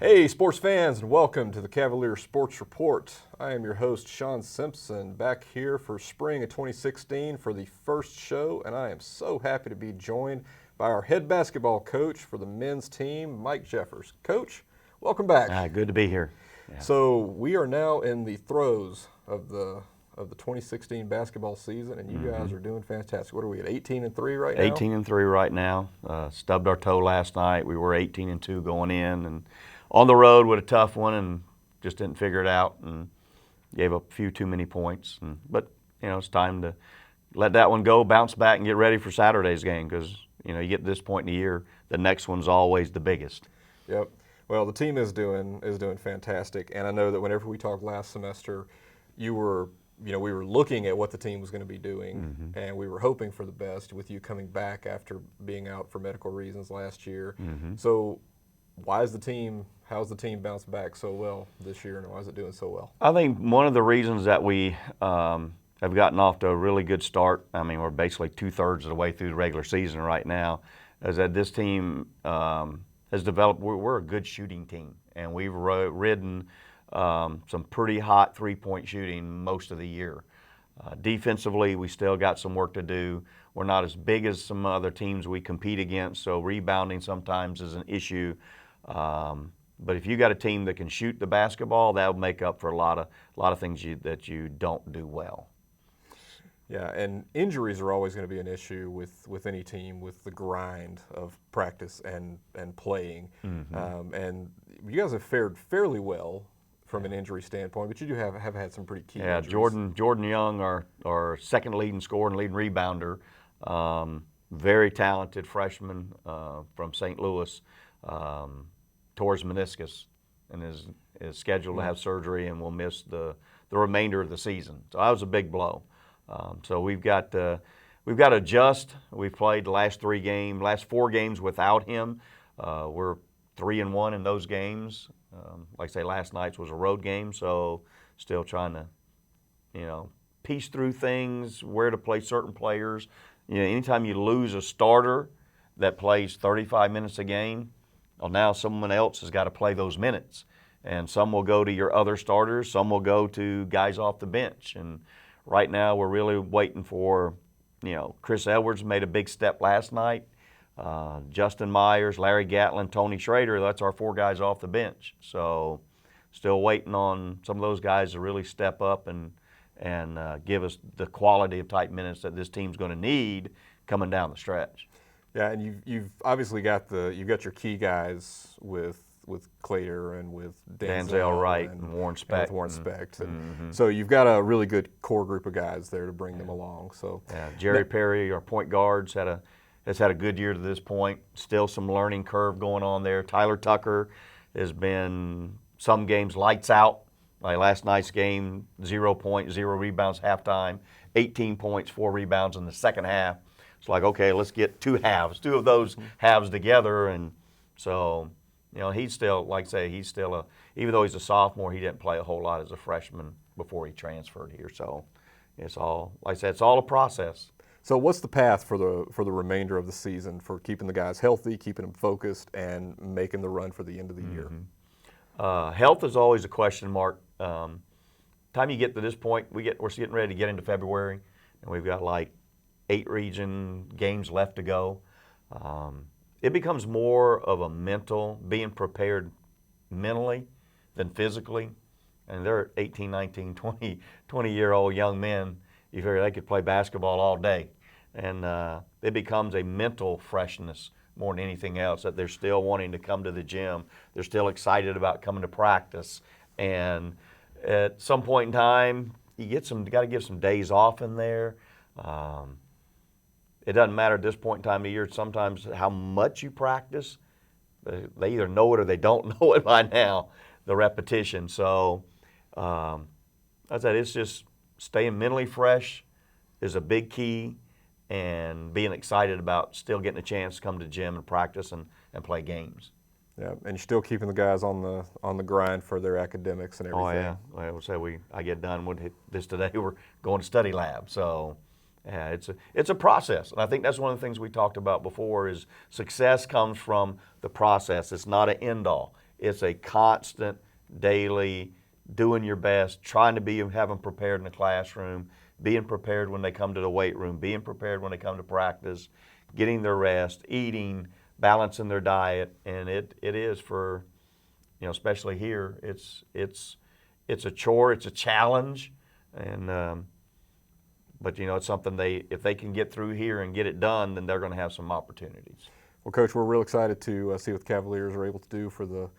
Hey, sports fans, and welcome to the Cavalier Sports Report. I am your host, Shawn Simpson, back here for spring of 2016 for the first show, and I am so happy to be joined by our head basketball coach for the men's team, Mike Jeffers. Coach, welcome back. Good to be here. Yeah. So we are now in the throes of the 2016 basketball season, and you guys are doing fantastic. What are we at, 18-3 right now? 18-3 right now. Stubbed our toe last night. We were 18-2 going in, and on the road with a tough one, and just didn't figure it out, and gave up a few too many points. But it's time to let that one go, bounce back, and get ready for Saturday's game because you get to this point in the year, the next one's always the biggest. Yep. Well, the team is doing fantastic, and I know that whenever we talked last semester, we were looking at what the team was going to be doing, and we were hoping for the best with you coming back after being out for medical reasons last year. So how's the team bounced back so well this year, and why is it doing so well? I think one of the reasons that we have gotten off to a really good start, we're basically 2/3 of the way through the regular season right now, is that this team has developed. We're a good shooting team, and we've ridden some pretty hot three-point shooting most of the year. Defensively, we still got some work to do. We're not as big as some other teams we compete against, so rebounding sometimes is an issue. But if you got a team that can shoot the basketball, that'll make up for a lot of things that you don't do well. Yeah, and injuries are always going to be an issue with any team, with the grind of practice and playing. And you guys have fared fairly well from an injury standpoint, but you do have had some pretty key injuries. Jordan Young, our second leading scorer and leading rebounder, very talented freshman from St. Louis, tore his meniscus and is scheduled to have surgery and will miss the remainder of the season. So that was a big blow. So we've got to adjust. We've played the last four games without him. We're 3-1 in those games. Like I say, last night's was a road game, so still trying to, piece through things, where to play certain players. Anytime you lose a starter that plays 35 minutes a game, well, now someone else has got to play those minutes. And some will go to your other starters, some will go to guys off the bench. And right now we're really waiting for, Chris Edwards made a big step last night. Justin Myers, Larry Gatlin, Tony Schrader, that's our four guys off the bench. So still waiting on some of those guys to really step up and give us the quality of type minutes that this team's going to need coming down the stretch. Yeah, and you've obviously got your key guys with Clater and with Denzel Wright and Warren Specht. So you've got a really good core group of guys there to bring them along. So Jerry Perry, our point guards, has had a good year to this point. Still some learning curve going on there. Tyler Tucker has been some games lights out. Like last night's game, 0 points, 0 rebounds halftime, 18 points, 4 rebounds in the second half. It's like, okay, let's get two of those halves together. And so, he's still, like I say, even though he's a sophomore, he didn't play a whole lot as a freshman before he transferred here. So it's all, like I said, it's all a process. So what's the path for the remainder of the season for keeping the guys healthy, keeping them focused, and making the run for the end of the year? Health is always a question mark. Time you get to this point, we're getting ready to get into February, and we've got like 8 region games left to go. It becomes more of a being prepared mentally than physically. And they're 18, 19, 20-year-old young men. You figure they could play basketball all day. And it becomes a mental freshness more than anything else, that they're still wanting to come to the gym. They're still excited about coming to practice. And at some point in time, you got to give some days off in there. It doesn't matter at this point in time of the year sometimes how much you practice. They either know it or they don't know it by now, the repetition. So I said it's just staying mentally fresh is a big key, and being excited about still getting a chance to come to the gym and practice and play games. Yeah, and you're still keeping the guys on the grind for their academics and everything. Oh yeah, I would say I get done with this today. We're going to study lab, so yeah, it's a process, and I think that's one of the things we talked about before. Is success comes from the process. It's not an end all. It's a constant, daily, doing your best, trying to have them prepared in the classroom, being prepared when they come to the weight room, being prepared when they come to practice, getting their rest, eating, balancing their diet, and it is for, especially here, it's a chore, it's a challenge, and but it's something if they can get through here and get it done, then they're going to have some opportunities. Well, Coach, we're real excited to see what the Cavaliers are able to do for the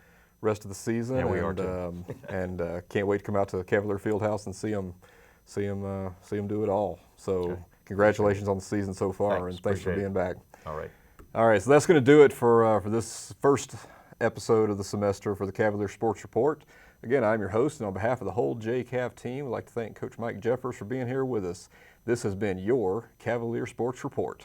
rest of the season. Yeah, we are too. And can't wait to come out to the Cavalier Fieldhouse and see them do it all. So Okay. Congratulations on the season so far, and thanks for Appreciate being it. back. All right. All right, so that's going to do it for this first episode of the semester for the Cavalier Sports Report. Again, I'm your host, and on behalf of the whole JCAV team, we'd like to thank Coach Mike Jeffers for being here with us. This has been your Cavalier Sports Report.